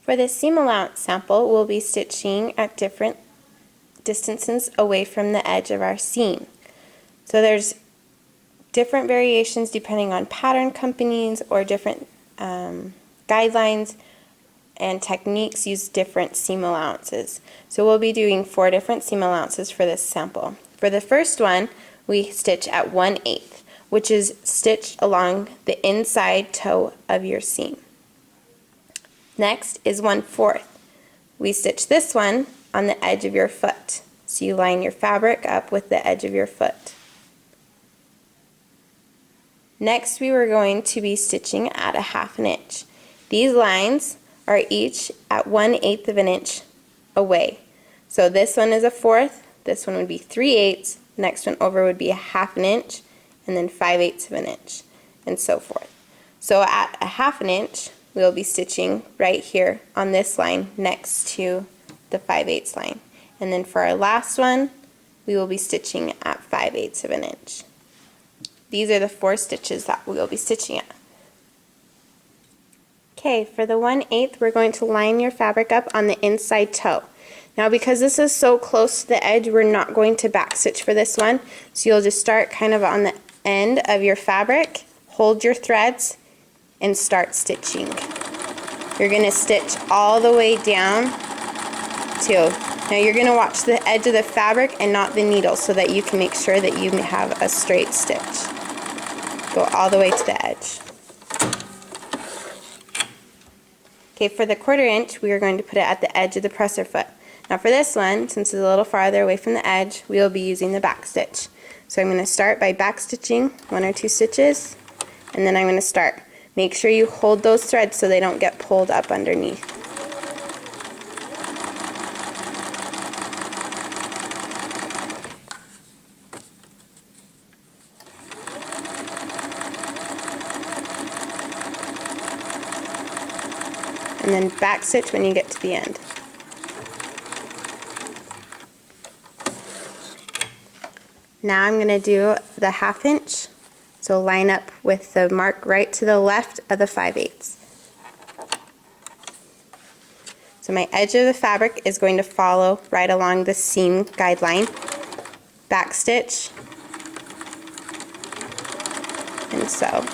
For the seam allowance sample, we'll be stitching at different distances away from the edge of our seam. So there's different variations depending on pattern companies or different guidelines, and techniques use different seam allowances. So we'll be doing 4 different seam allowances for this sample. For the first one, we stitch at 1/8, which is stitched along the inside toe of your seam. Next is 1/4. We stitch this one on the edge of your foot. So you line your fabric up with the edge of your foot. Next, we were going to be stitching at 1/2 inch. These lines are each at 1/8 of an inch away. So this one is 1/4, this one would be 3/8, next one over would be 1/2 inch, and then 5/8 of an inch, and so forth. So at 1/2 inch, we'll be stitching right here on this line next to the 5/8 line. And then for our last one, we will be stitching at 5/8 of an inch. These are the 4 stitches that we will be stitching at. Okay, for the 1/8, we're going to line your fabric up on the inside toe. Now because this is so close to the edge, we're not going to backstitch for this one. So you'll just start kind of on the end of your fabric, hold your threads, and start stitching. You're going to stitch all the way down to, now you're going to watch the edge of the fabric and not the needle so that you can make sure that you have a straight stitch. Go all the way to the edge. Okay, for the 1/4 inch, we are going to put it at the edge of the presser foot. Now for this one, since it's a little farther away from the edge, we will be using the back stitch. So I'm going to start by back stitching 1 or 2 stitches, and then I'm going to start. Make sure you hold those threads so they don't get pulled up underneath. And then back stitch when you get to the end. Now I'm going to do the 1/2 inch, so line up with the mark right to the left of the 5/8. So my edge of the fabric is going to follow right along the seam guideline. Back stitch and sew.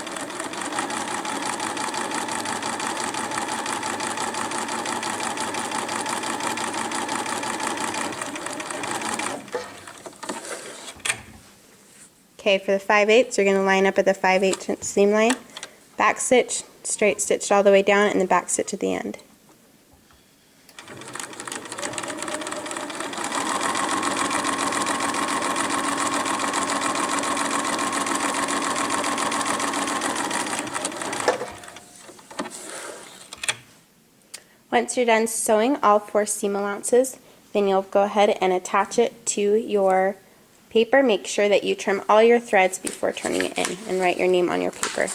Okay, for the 5/8, you're going to line up at the 5/8 seam line, back stitch, straight stitched all the way down, and then back stitch at the end. Once you're done sewing all 4 seam allowances, then you'll go ahead and attach it to your paper. Make sure that you trim all your threads before turning it in and write your name on your paper.